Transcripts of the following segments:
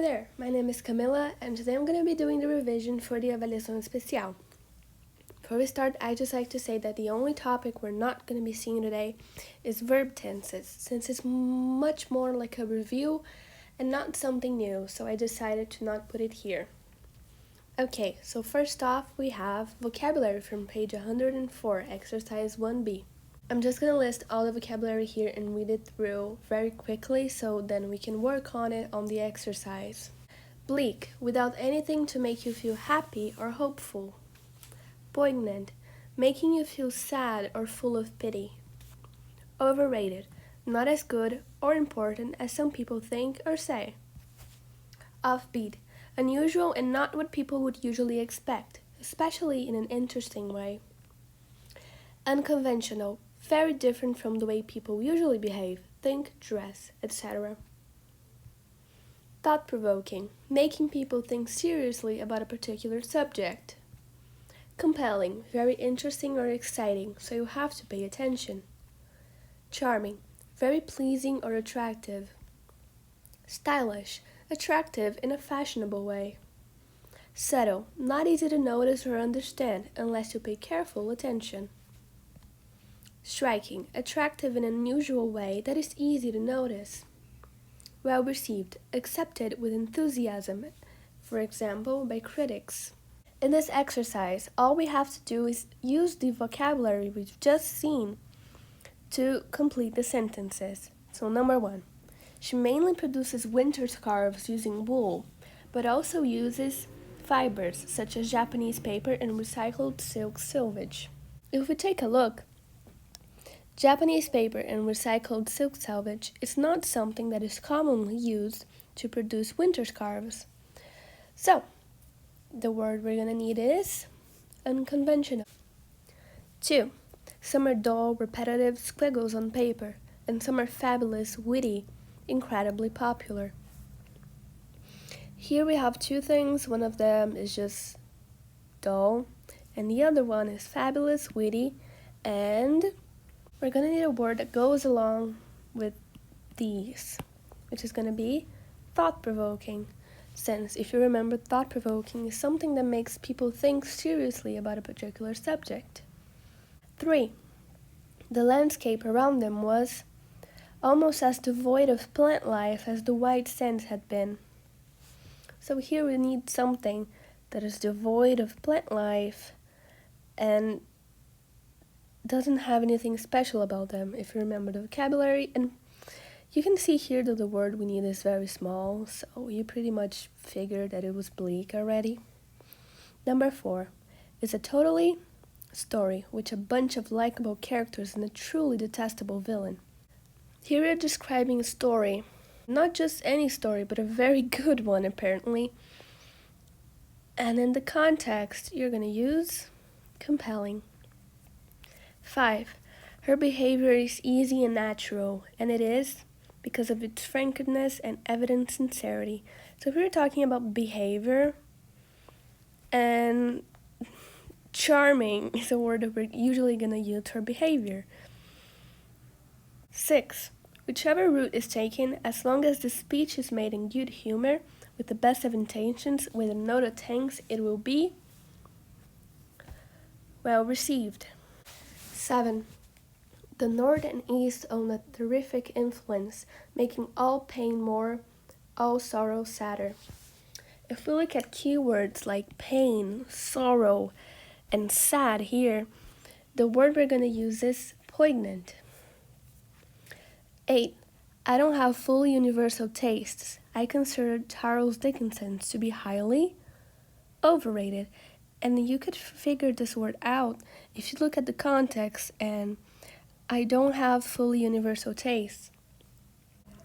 there, my name is Camila and today I'm going to be doing the revision for the Avaliação Especial. Before we start, I just like to say that the only topic we're not going to be seeing today is verb tenses, since it's much more like a review and not something new, so I decided to not put it here. Okay, so first off we have vocabulary from page 104, exercise 1B. I'm just going to list all the vocabulary here and read it through very quickly so then we can work on it on the exercise. Bleak, without anything to make you feel happy or hopeful. Poignant, making you feel sad or full of pity. Overrated, not as good or important as some people think or say. Offbeat, unusual and not what people would usually expect, especially in an interesting way. Unconventional, very different from the way people usually behave, think, dress, etc. Thought-provoking, making people think seriously about a particular subject. Compelling, very interesting or exciting, so you have to pay attention. Charming, very pleasing or attractive. Stylish, attractive in a fashionable way. Subtle, not easy to notice or understand unless you pay careful attention. Striking, attractive in an unusual way that is easy to notice. Well received, accepted with enthusiasm, for example, by critics. In this exercise, all we have to do is use the vocabulary we've just seen to complete the sentences. So number 1, she mainly produces winter scarves using wool, but also uses fibers such as Japanese paper and recycled silk selvage. If we take a look, Japanese paper and recycled silk selvage is not something that is commonly used to produce winter scarves. So, the word we're going to need is unconventional. 2. Some are dull, repetitive squiggles on paper, and some are fabulous, witty, incredibly popular. Here we have two things. One of them is just dull, and the other one is fabulous, witty, and we're going to need a word that goes along with these, which is going to be thought-provoking. Since, if you remember, thought-provoking is something that makes people think seriously about a particular subject. 3. The landscape around them was almost as devoid of plant life as the white sands had been. So here we need something that is devoid of plant life and doesn't have anything special about them, if you remember the vocabulary. And you can see here that the word we need is very small, so you pretty much figured that it was bleak already. Number 4 is a totally story with a bunch of likable characters and a truly detestable villain. Here we're describing a story, not just any story, but a very good one apparently. And in the context, you're going to use compelling. 5. Her behavior is easy and natural, and it is because of its frankness and evident sincerity. So if we're talking about behavior, and charming is a word that we're usually going to use for behavior. 6. Whichever route is taken, as long as the speech is made in good humor, with the best of intentions, with a note of thanks, it will be well received. 7. The North and East own a terrific influence, making all pain more, all sorrow sadder. If we look at keywords like pain, sorrow, and sad here, the word we're going to use is poignant. 8. I don't have fully universal tastes. I consider Charles Dickens to be highly overrated. And you could figure this word out if you look at the context and I don't have fully universal tastes.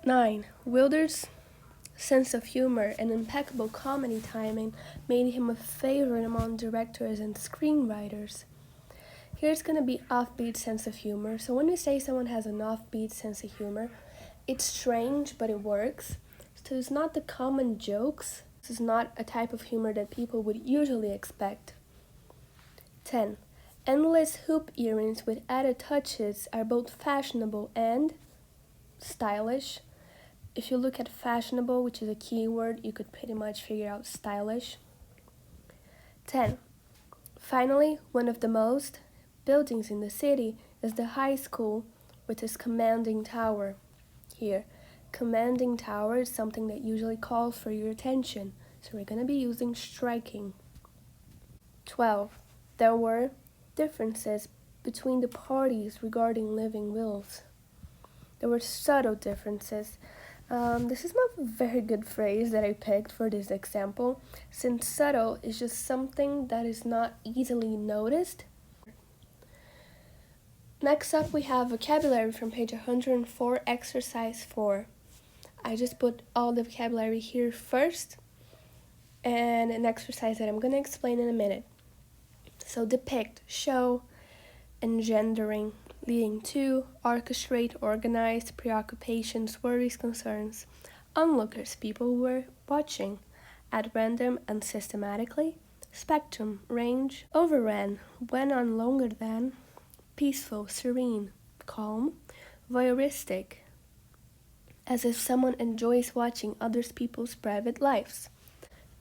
9. Wilder's sense of humor and impeccable comedy timing made him a favorite among directors and screenwriters. Here's going to be offbeat sense of humor. So when we say someone has an offbeat sense of humor, it's strange, but it works. So it's not the common jokes. This is not a type of humor that people would usually expect. 10. Endless hoop earrings with added touches are both fashionable and stylish. if you look at fashionable, which is a keyword, you could pretty much figure out stylish. 10. Finally, one of the most buildings in the city is the high school with its commanding tower. Here, commanding tower is something that usually calls for your attention, so we're going to be using striking. 12. There were differences between the parties regarding living wills. There were subtle differences. This is not a very good phrase that I picked for this example, since subtle is just something that is not easily noticed. Next up, we have vocabulary from page 104, exercise 4. I just put all the vocabulary here first, and an exercise that I'm going to explain in a minute. So depict, show, engendering, leading to, orchestrate, organize, preoccupations, worries, concerns, onlookers, people who were watching, at random and systematically, spectrum, range, overran, went on longer than, peaceful, serene, calm, voyeuristic, as if someone enjoys watching other people's private lives.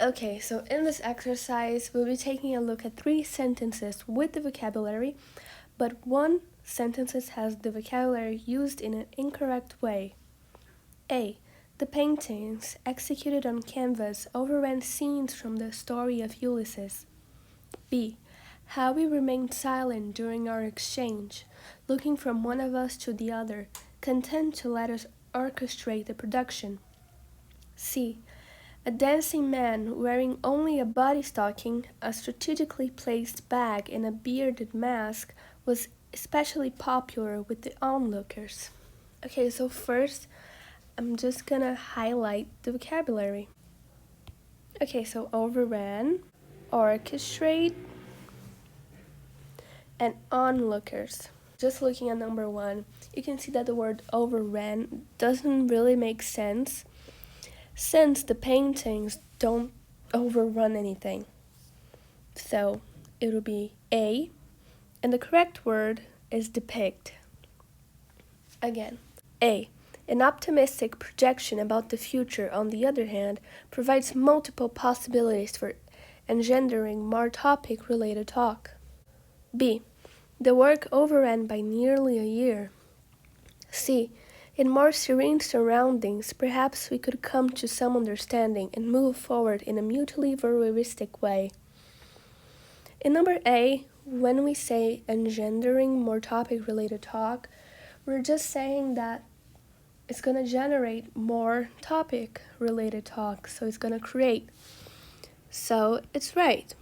Okay, so in this exercise, we'll be taking a look at 3 sentences with the vocabulary, but one sentence has the vocabulary used in an incorrect way. A. The paintings executed on canvas overran scenes from the story of Ulysses. B. How we remained silent during our exchange, looking from one of us to the other, content to let us orchestrate the production. C. A dancing man wearing only a body stocking, a strategically placed bag, and a bearded mask was especially popular with the onlookers. Okay, so first, I'm just gonna highlight the vocabulary. Okay, so overran, orchestrate, and onlookers. Just looking at number 1, you can see that the word overran doesn't really make sense since the paintings don't overrun anything. So it will be A, and the correct word is depict. Again, A. An optimistic projection about the future, on the other hand, provides multiple possibilities for engendering more topic-related talk. B. The work overran by nearly a year. C. In more serene surroundings, perhaps we could come to some understanding and move forward in a mutually voyeuristic way. In number A, when we say engendering more topic-related talk, we're just saying that it's going to generate more topic-related talk, so it's going to create. So it's right.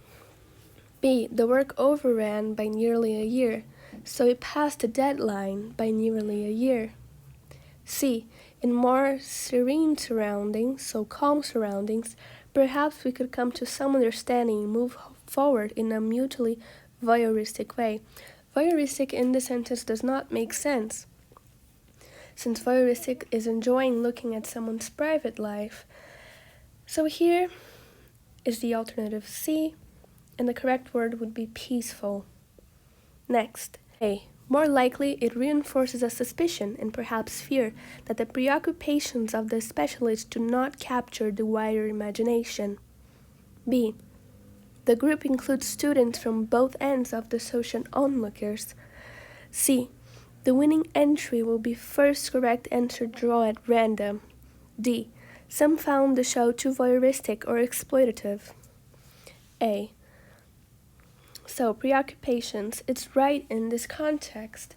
B, the work overran by nearly a year, so it passed the deadline by nearly a year. C, in more serene surroundings, so calm surroundings, perhaps we could come to some understanding and move forward in a mutually voyeuristic way. Voyeuristic in this sentence does not make sense, since voyeuristic is enjoying looking at someone's private life. So here is the alternative C, and the correct word would be peaceful. Next, A. More likely, it reinforces a suspicion and perhaps fear that the preoccupations of the specialist do not capture the wider imagination. B. The group includes students from both ends of the social onlookers. C. The winning entry will be first correct answer drawn at random. D. Some found the show too voyeuristic or exploitative. A. So, preoccupations, it's right in this context,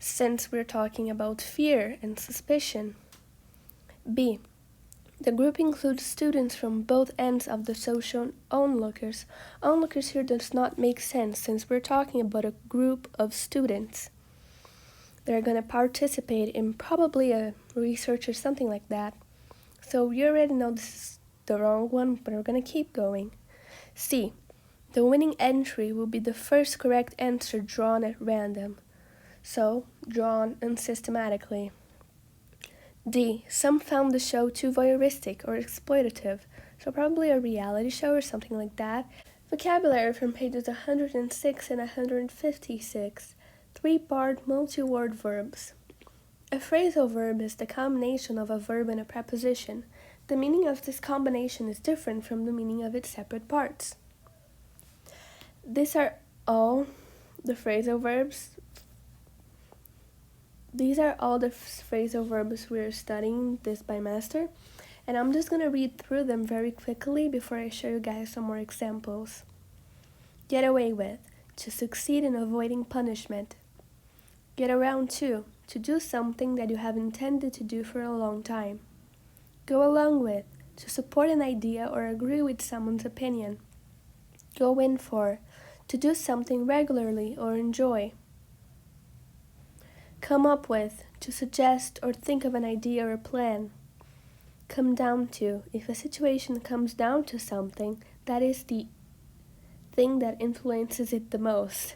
since we're talking about fear and suspicion. B. The group includes students from both ends of the social onlookers. Onlookers here does not make sense, since we're talking about a group of students. They're going to participate in probably a research or something like that. So you already know this is the wrong one, but we're going to keep going. C. The winning entry will be the first correct answer drawn at random. So, drawn unsystematically. D. Some found the show too voyeuristic or exploitative. So probably a reality show or something like that. Vocabulary from pages 106 and 156. 3-part multi-word verbs. A phrasal verb is the combination of a verb and a preposition. The meaning of this combination is different from the meaning of its separate parts. These are all the phrasal verbs. These are all the phrasal verbs we're studying this bimester, and I'm just going to read through them very quickly before I show you guys some more examples. Get away with, to succeed in avoiding punishment. Get around to do something that you have intended to do for a long time. Go along with, to support an idea or agree with someone's opinion. Go in for, to do something regularly or enjoy. Come up with, to suggest or think of an idea or plan. Come down to, if a situation comes down to something, that is the thing that influences it the most.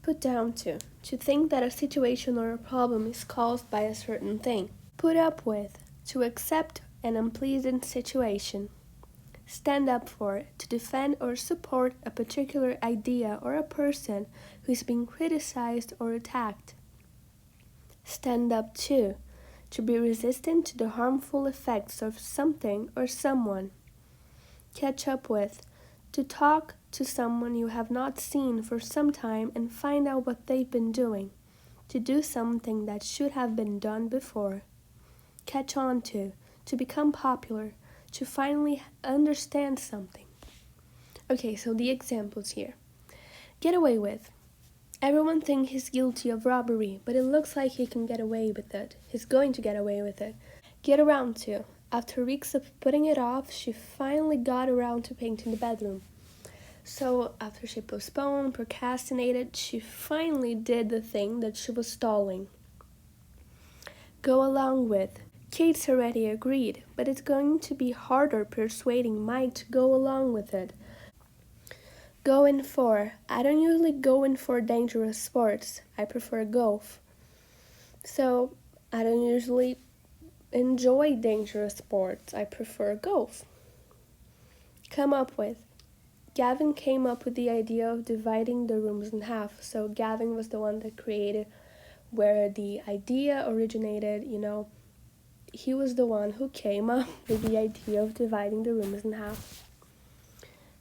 Put down to think that a situation or a problem is caused by a certain thing. Put up with, to accept an unpleasant situation. Stand up for, to defend or support a particular idea or a person who is being criticized or attacked. Stand up to be resistant to the harmful effects of something or someone. Catch up with, to talk to someone you have not seen for some time and find out what they've been doing. To do something that should have been done before. Catch on to become popular, to finally understand something. Okay, so the examples here. Get away with. Everyone thinks he's guilty of robbery, but it looks like he can get away with it. He's going to get away with it. Get around to. After weeks of putting it off, she finally got around to painting the bedroom. So after she postponed, procrastinated, she finally did the thing that she was stalling. Go along with. Kate's already agreed, but it's going to be harder persuading Mike to go along with it. Go in for. I don't usually go in for dangerous sports. I prefer golf. So I don't usually enjoy dangerous sports. I prefer golf. Come up with. Gavin came up with the idea of dividing the rooms in half. So Gavin was the one that created where the idea originated, He was the one who came up with the idea of dividing the rooms in half.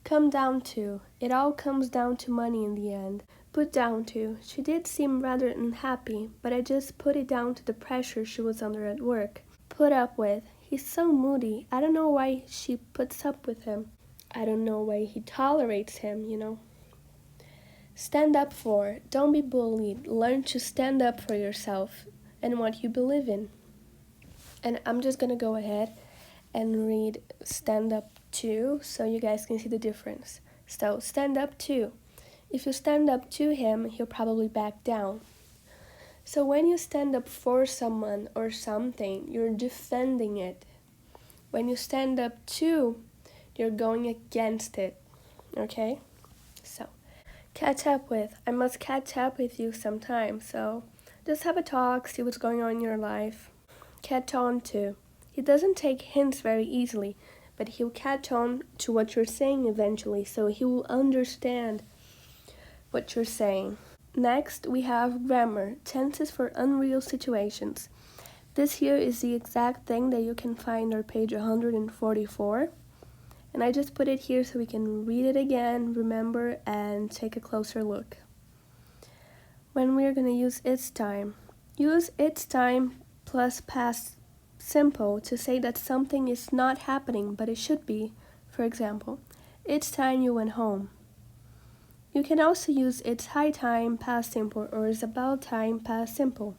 Come down to. It all comes down to money in the end. Put down to. She did seem rather unhappy, but I just put it down to the pressure she was under at work. Put up with. He's so moody. I don't know why she puts up with him. I don't know why he tolerates him, Stand up for. Don't be bullied. Learn to stand up for yourself and what you believe in. And I'm just going to go ahead and read stand up to so you guys can see the difference. So stand up to. If you stand up to him, he'll probably back down. So when you stand up for someone or something, you're defending it. When you stand up to, you're going against it. Okay? So catch up with. I must catch up with you sometime. So just have a talk, see what's going on in your life. Catch on to. He doesn't take hints very easily, but he'll catch on to what you're saying eventually, so he will understand what you're saying. Next, we have grammar, tenses for unreal situations. This here is the exact thing that you can find on page 144. And I just put it here so we can read it again, remember, and take a closer look. When we're going to use its time. Use its time plus past simple to say that something is not happening, but it should be. For example, it's time you went home. You can also use it's high time past simple or it's about time past simple.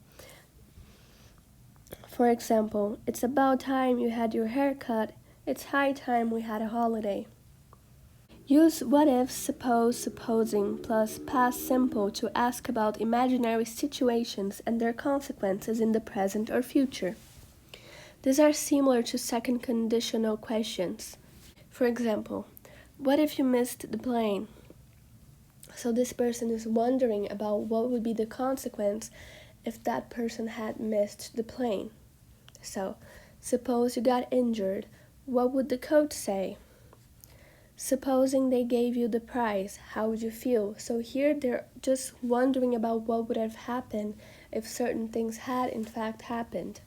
For example, it's about time you had your hair cut. It's high time we had a holiday. Use what if, suppose, supposing, plus past simple to ask about imaginary situations and their consequences in the present or future. These are similar to second conditional questions. For example, what if you missed the plane? So this person is wondering about what would be the consequence if that person had missed the plane. So, suppose you got injured. What would the coach say? Supposing they gave you the prize, how would you feel? So here they're just wondering about what would have happened if certain things had in fact happened.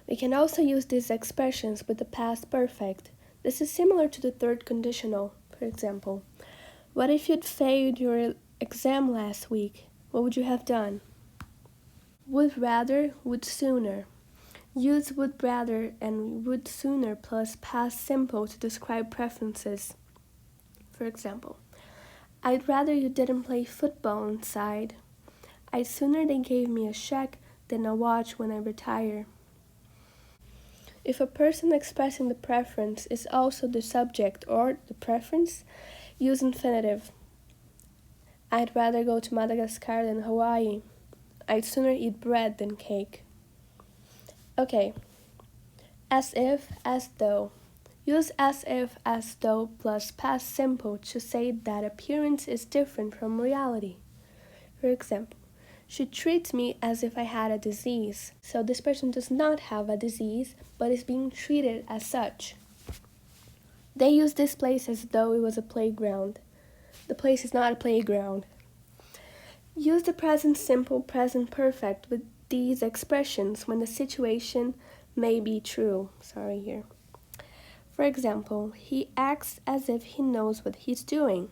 We can also use these expressions with the past perfect. This is similar to the third conditional. For example, what if you'd failed your exam last week? What would you have done? Would rather, would sooner. Use would rather and would sooner plus past simple to describe preferences. For example, I'd rather you didn't play football inside. I'd sooner they gave me a check than a watch when I retire. If a person expressing the preference is also the subject or the preference, use infinitive. I'd rather go to Madagascar than Hawaii. I'd sooner eat bread than cake. Okay, as if, as though. Use as if, as though plus past simple to say that appearance is different from reality. For example, she treats me as if I had a disease. So this person does not have a disease, but is being treated as such. They use this place as though it was a playground. The place is not a playground. Use the present simple, present perfect with these expressions when the situation may be true. For example, he acts as if he knows what he's doing.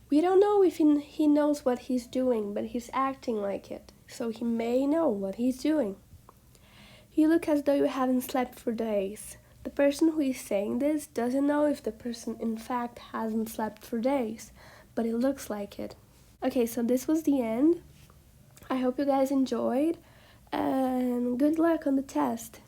We don't know if he knows what he's doing, but he's acting like it, so he may know what he's doing. You look as though you haven't slept for days. The person who is saying this doesn't know if the person in fact hasn't slept for days, but it looks like it. Okay, so this was the end. I hope you guys enjoyed, and good luck on the test.